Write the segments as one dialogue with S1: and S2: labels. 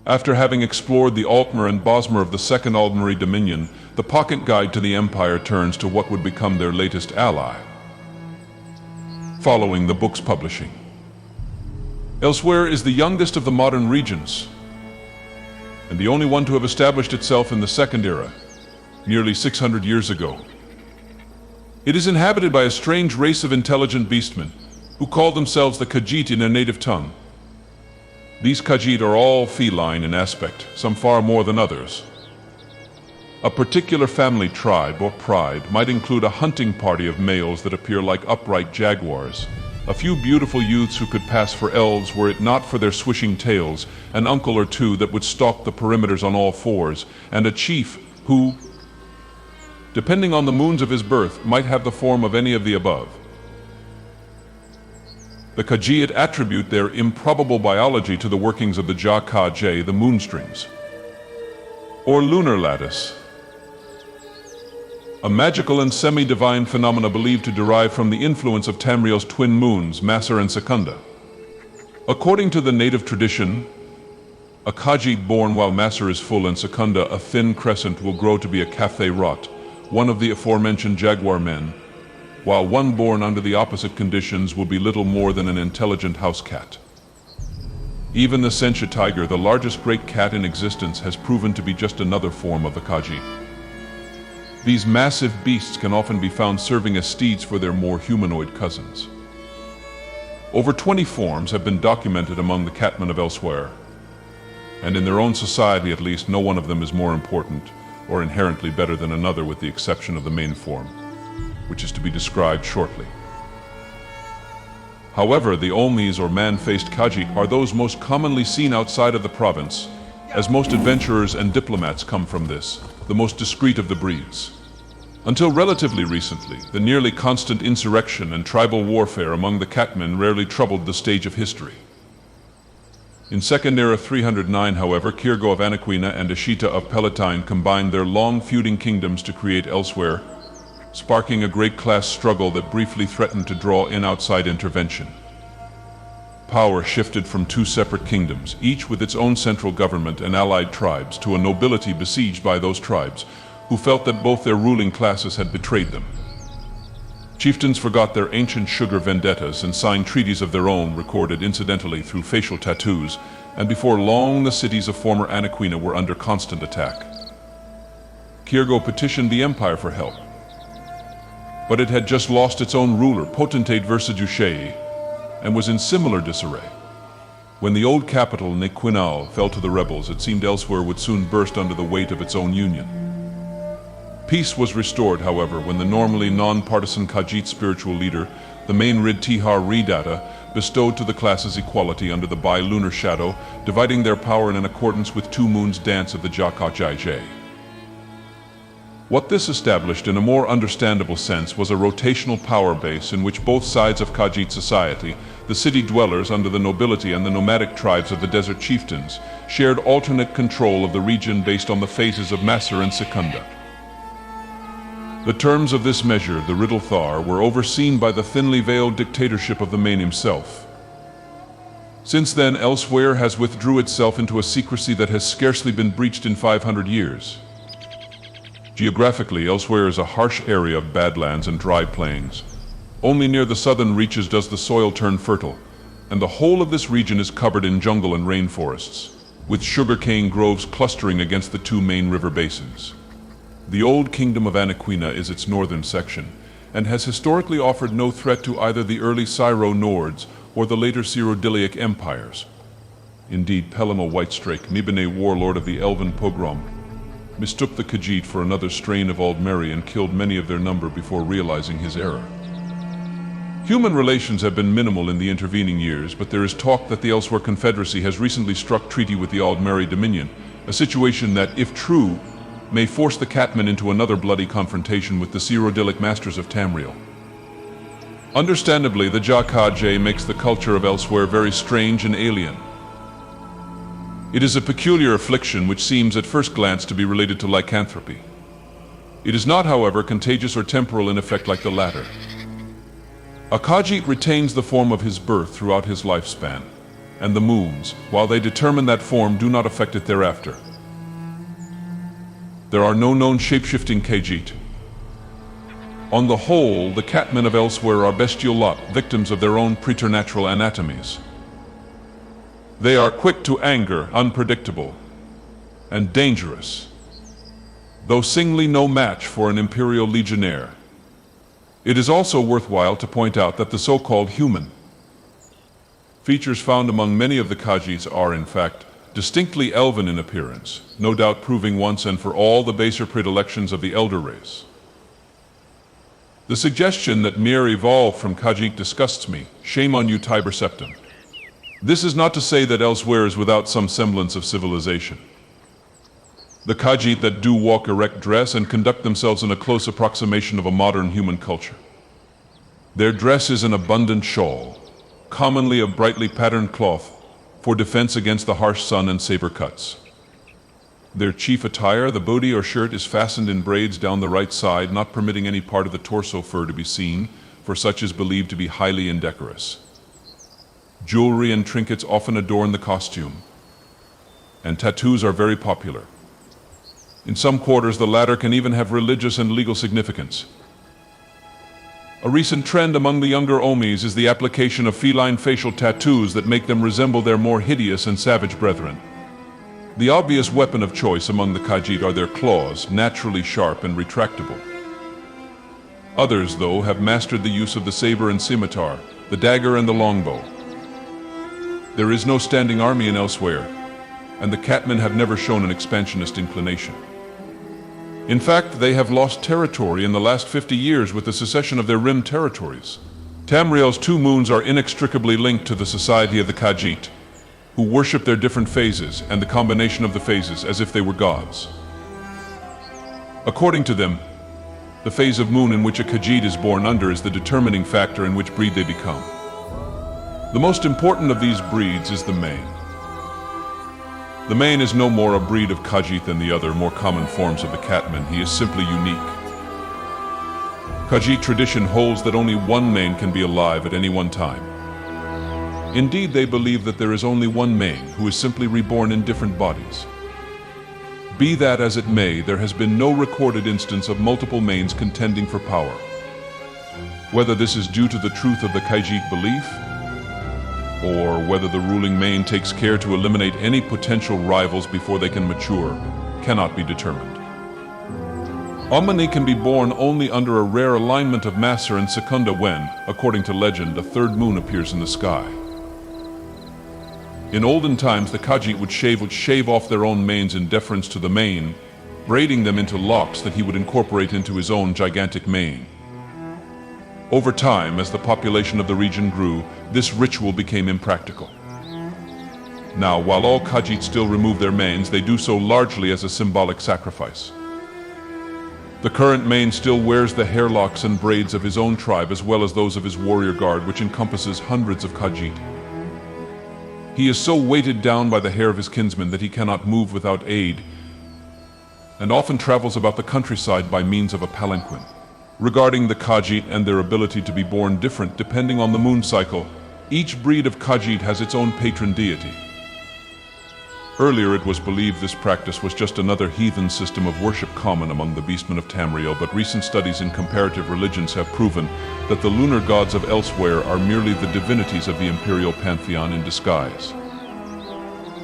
S1: After having explored the Altmer and Bosmer of the Second Aldmeri Dominion, the pocket guide to the Empire turns to what would become their latest ally, following the book's publishing. Elsweyr is the youngest of the modern regions, and the only one to have established itself in the Second Era, nearly 600 years ago. It is inhabited by a strange race of intelligent beastmen, who call themselves the Khajiit in their native tongue. These Khajiit are all feline in aspect, some far more than others. A particular family tribe or pride might include a hunting party of males that appear like upright jaguars, a few beautiful youths who could pass for elves were it not for their swishing tails, an uncle or two that would stalk the perimeters on all fours, and a chief who, depending on the moons of his birth, might have the form of any of the above. The Khajiit attribute their improbable biology to the workings of the Ja-Ka-J, the moonstrings, or lunar lattice, a magical and semi-divine phenomena believed to derive from the influence of Tamriel's twin moons, Masser and Secunda. According to the native tradition, a Khajiit born while Masser is full and Secunda a thin crescent will grow to be a Cathay Rot, one of the aforementioned jaguar men, while one born under the opposite conditions will be little more than an intelligent house cat. Even the Sentia tiger, the largest great cat in existence, has proven to be just another form of the Khajiit. These massive beasts can often be found serving as steeds for their more humanoid cousins. Over 20 forms have been documented among the catmen of Elsweyr, and in their own society at least, no one of them is more important or inherently better than another, with the exception of the main form, which is to be described shortly. However, the Olmes or man-faced Khajiit are those most commonly seen outside of the province, as most adventurers and diplomats come from this, the most discreet of the breeds. Until relatively recently, the nearly constant insurrection and tribal warfare among the catmen rarely troubled the stage of history. In Second Era 309, however, Kyrgo of Anequina and Anequina of Pellitine combined their long feuding kingdoms to create Elsweyr, sparking a great class struggle that briefly threatened to draw in outside intervention. Power shifted from two separate kingdoms, each with its own central government and allied tribes, to a nobility besieged by those tribes, who felt that both their ruling classes had betrayed them. Chieftains forgot their ancient sugar vendettas and signed treaties of their own, recorded incidentally through facial tattoos, and before long the cities of former Anequina were under constant attack. Kyrgo petitioned the Empire for help, but it had just lost its own ruler, potentate Versailles, and was in similar disarray. When the old capital, Anequina, fell to the rebels, it seemed Elsweyr would soon burst under the weight of its own union. Peace was restored, however, when the normally non-partisan Khajiit spiritual leader, the main Rid Tihar Ridata, bestowed to the classes equality under the bi-lunar shadow, dividing their power in accordance with two moons' dance of the Ja-Ka-J. What this established in a more understandable sense was a rotational power base in which both sides of Khajiit society, the city dwellers under the nobility and the nomadic tribes of the desert chieftains, shared alternate control of the region based on the phases of Masser and Secunda. The terms of this measure, the Riddle Thar, were overseen by the thinly veiled dictatorship of the Main himself. Since then, Elsweyr has withdrew itself into a secrecy that has scarcely been breached in 500 years. Geographically, Elsweyr is a harsh area of badlands and dry plains. Only near the southern reaches does the soil turn fertile, and the whole of this region is covered in jungle and rainforests, with sugarcane groves clustering against the two main river basins. The old kingdom of Anequina is its northern section, and has historically offered no threat to either the early Syro-Nords or the later Cyrodiilic empires. Indeed, Pelamo Whitestrake, Nibene warlord of the Elven pogrom, mistook the Khajiit for another strain of Aldmeri and killed many of their number before realizing his error. Human relations have been minimal in the intervening years, but there is talk that the Elsweyr Confederacy has recently struck treaty with the Aldmeri Dominion, a situation that, if true, may force the catmen into another bloody confrontation with the Cyrodiilic masters of Tamriel. Understandably, the Ja-Ka-J makes the culture of Elsweyr very strange and alien. It is a peculiar affliction which seems at first glance to be related to lycanthropy. It is not, however, contagious or temporal in effect like the latter. A Khajiit retains the form of his birth throughout his lifespan, and the moons, while they determine that form, do not affect it thereafter. There are no known shape-shifting Khajiit. On the whole, the catmen of Elsweyr are bestial lot, victims of their own preternatural anatomies. They are quick to anger, unpredictable, and dangerous, though singly no match for an imperial legionnaire. It is also worthwhile to point out that the so-called human features found among many of the Khajiits are, in fact, distinctly elven in appearance, no doubt proving once and for all the baser predilections of the elder race. The suggestion that Mir evolved from Khajiit disgusts me. Shame on you, Tiber Septim. This is not to say that Elsweyr is without some semblance of civilization. The Khajiit that do walk erect dress and conduct themselves in a close approximation of a modern human culture. Their dress is an abundant shawl, commonly of brightly patterned cloth, for defense against the harsh sun and saber cuts. Their chief attire, the bodi or shirt, is fastened in braids down the right side, not permitting any part of the torso fur to be seen, for such is believed to be highly indecorous. Jewelry and trinkets often adorn the costume, and tattoos are very popular. In some quarters, the latter can even have religious and legal significance. A recent trend among the younger Omis is the application of feline facial tattoos that make them resemble their more hideous and savage brethren. The obvious weapon of choice among the Khajiit are their claws, naturally sharp and retractable. Others, though, have mastered the use of the saber and scimitar, the dagger and the longbow. There is no standing army in Elsweyr, and the catmen have never shown an expansionist inclination. In fact, they have lost territory in the last 50 years with the secession of their rim territories. Tamriel's two moons are inextricably linked to the society of the Khajiit, who worship their different phases and the combination of the phases as if they were gods. According to them, the phase of moon in which a Khajiit is born under is the determining factor in which breed they become. The most important of these breeds is the mane. The mane is no more a breed of Khajiit than the other, more common forms of the catmen. He is simply unique. Khajiit tradition holds that only one mane can be alive at any one time. Indeed, they believe that there is only one mane, who is simply reborn in different bodies. Be that as it may, there has been no recorded instance of multiple manes contending for power. Whether this is due to the truth of the Khajiit belief, or whether the ruling mane takes care to eliminate any potential rivals before they can mature, cannot be determined. Omni can be born only under a rare alignment of Maser and Secunda when, according to legend, a third moon appears in the sky. In olden times, the Khajiit would shave off their own manes in deference to the mane, braiding them into locks that he would incorporate into his own gigantic mane. Over time, as the population of the region grew, this ritual became impractical. Now, while all Khajiit still remove their manes, they do so largely as a symbolic sacrifice. The current mane still wears the hair locks and braids of his own tribe as well as those of his warrior guard, which encompasses hundreds of Khajiit. He is so weighted down by the hair of his kinsmen that he cannot move without aid, and often travels about the countryside by means of a palanquin. Regarding the Khajiit and their ability to be born different depending on the moon cycle, each breed of Khajiit has its own patron deity. Earlier it was believed this practice was just another heathen system of worship common among the beastmen of Tamriel, but recent studies in comparative religions have proven that the lunar gods of Elsweyr are merely the divinities of the imperial pantheon in disguise.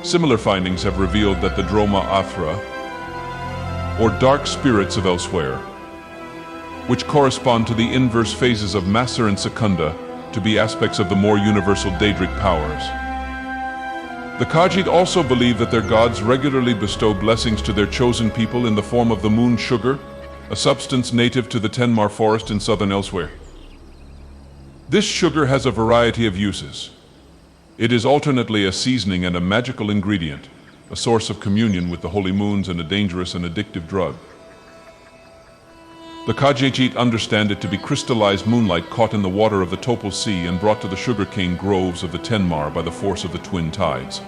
S1: Similar findings have revealed that the Droma Athra, or dark spirits of Elsweyr, which correspond to the inverse phases of Maser and Secunda, to be aspects of the more universal Daedric powers. The Khajiit also believe that their gods regularly bestow blessings to their chosen people in the form of the moon sugar, a substance native to the Thalmor forest in southern Elsweyr. This sugar has a variety of uses. It is alternately a seasoning and a magical ingredient, a source of communion with the holy moons and a dangerous and addictive drug. The Khajiit understand it to be crystallized moonlight caught in the water of the Topal Sea and brought to the sugarcane groves of the Thalmor by the force of the twin tides.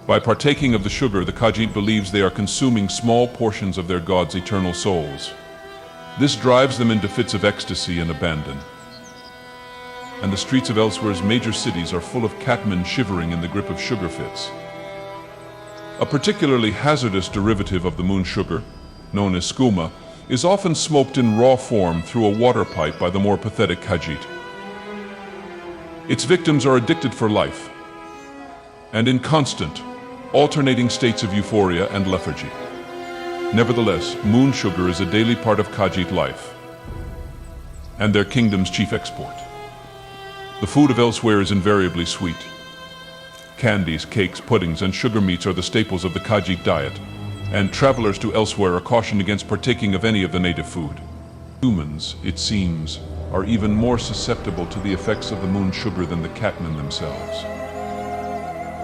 S1: By partaking of the sugar, the Khajiit believes they are consuming small portions of their god's eternal souls. This drives them into fits of ecstasy and abandon. and the streets of Elsweyr's major cities are full of catmen shivering in the grip of sugar fits. A particularly hazardous derivative of the moon sugar, known as skooma, is often smoked in raw form through a water pipe by the more pathetic Khajiit. Its victims are addicted for life, and in constant, alternating states of euphoria and lethargy. Nevertheless, moon sugar is a daily part of Khajiit life, and their kingdom's chief export. The food of Elsweyr is invariably sweet. Candies, cakes, puddings, and sugar meats are the staples of the Khajiit diet, and travelers to Elsweyr are cautioned against partaking of any of the native food. Humans, it seems, are even more susceptible to the effects of the moon sugar than the catmen themselves.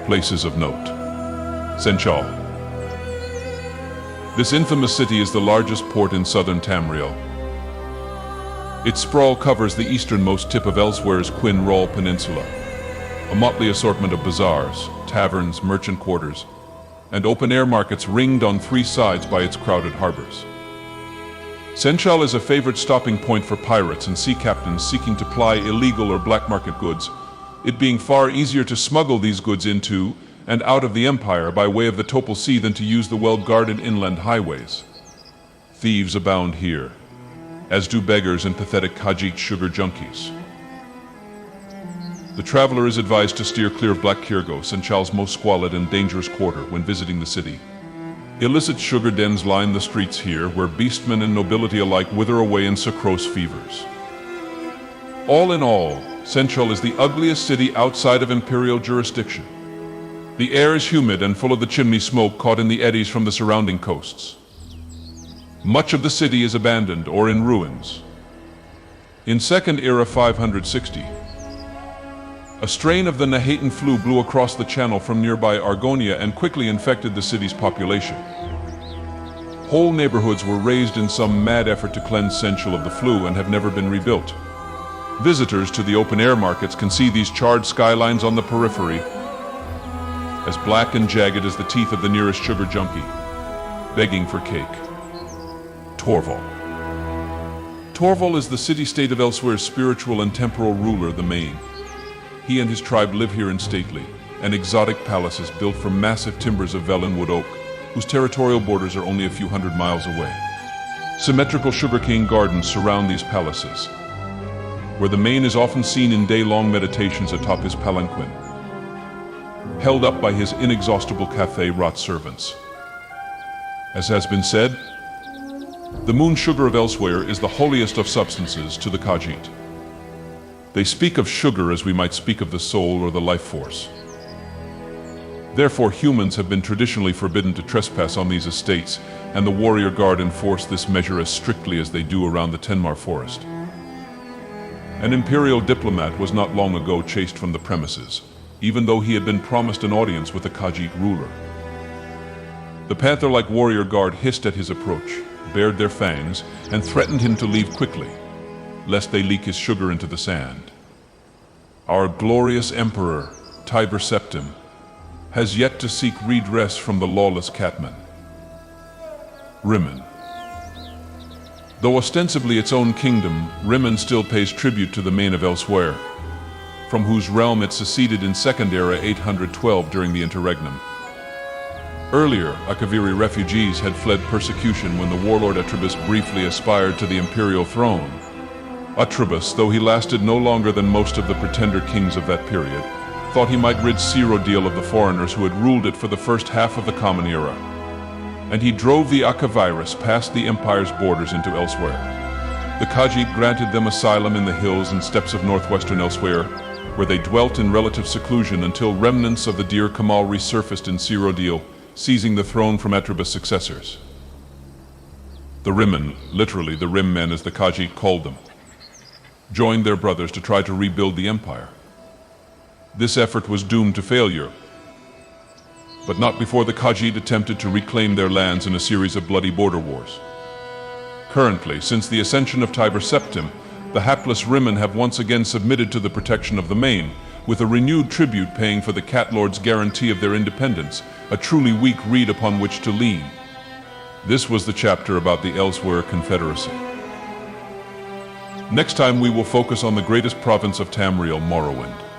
S1: Places of note. Senchal. This infamous city is the largest port in southern Tamriel. Its sprawl covers the easternmost tip of Elsweyr's Quinn Roll Peninsula, a motley assortment of bazaars, taverns, merchant quarters, and open-air markets ringed on three sides by its crowded harbors. Senchal is a favorite stopping point for pirates and sea captains seeking to ply illegal or black market goods, it being far easier to smuggle these goods into and out of the empire by way of the Topal Sea than to use the well-guarded inland highways. Thieves abound here, as do beggars and pathetic Khajiit sugar junkies. The traveler is advised to steer clear of Black Kirgo, Senchal's most squalid and dangerous quarter, when visiting the city. Illicit sugar dens line the streets here, where beastmen and nobility alike wither away in sucrose fevers. All in all, Senchal is the ugliest city outside of imperial jurisdiction. The air is humid and full of the chimney smoke caught in the eddies from the surrounding coasts. Much of the city is abandoned or in ruins. In Second Era 560, a strain of the Nahatan flu blew across the channel from nearby Argonia and quickly infected the city's population. Whole neighborhoods were razed in some mad effort to cleanse Senchal of the flu and have never been rebuilt. Visitors to the open-air markets can see these charred skylines on the periphery, as black and jagged as the teeth of the nearest sugar junkie, begging for cake. Torval. Torval is the city-state of Elsweyr's spiritual and temporal ruler, the Main. He and his tribe live here in stately and exotic palaces built from massive timbers of Velenwood oak, whose territorial borders are only a few hundred miles away. Symmetrical sugarcane gardens surround these palaces, where the Main is often seen in day-long meditations atop his palanquin, held up by his inexhaustible cafe-wrought servants. As has been said, the moon sugar of Elsweyr is the holiest of substances to the Khajiit. They speak of sugar as we might speak of the soul or the life force. Therefore, humans have been traditionally forbidden to trespass on these estates, and the warrior guard enforce this measure as strictly as they do around the Thalmor forest. An imperial diplomat was not long ago chased from the premises, even though he had been promised an audience with the Khajiit ruler. The panther-like warrior guard hissed at his approach, bared their fangs, and threatened him to leave quickly, lest they leak his sugar into the sand. Our glorious emperor, Tiber Septim, has yet to seek redress from the lawless catmen. Rimmon. Though ostensibly its own kingdom, Rimmon still pays tribute to the Main of Elsweyr, from whose realm it seceded in Second Era 812 during the interregnum. Earlier, Akaviri refugees had fled persecution when the warlord Atribus briefly aspired to the imperial throne. Atribus, though he lasted no longer than most of the pretender kings of that period, thought he might rid Cyrodiilic of the foreigners who had ruled it for the first half of the Common Era. And he drove the Akavirus past the empire's borders into Elsweyr. The Khajiit granted them asylum in the hills and steppes of northwestern Elsweyr, where they dwelt in relative seclusion until remnants of the Dir Kamal resurfaced in Cyrodiilic, seizing the throne from Atribus' successors. The Rimmon, literally the Rim Men as the Khajiit called them, joined their brothers to try to rebuild the empire. This effort was doomed to failure, but not before the Khajiit attempted to reclaim their lands in a series of bloody border wars. Currently, since the ascension of Tiber Septim, the hapless Rimmon have once again submitted to the protection of the Main, with a renewed tribute paying for the Cat Lord's guarantee of their independence, a truly weak reed upon which to lean. This was the chapter about the Elsweyr Confederacy. Next time we will focus on the greatest province of Tamriel, Morrowind.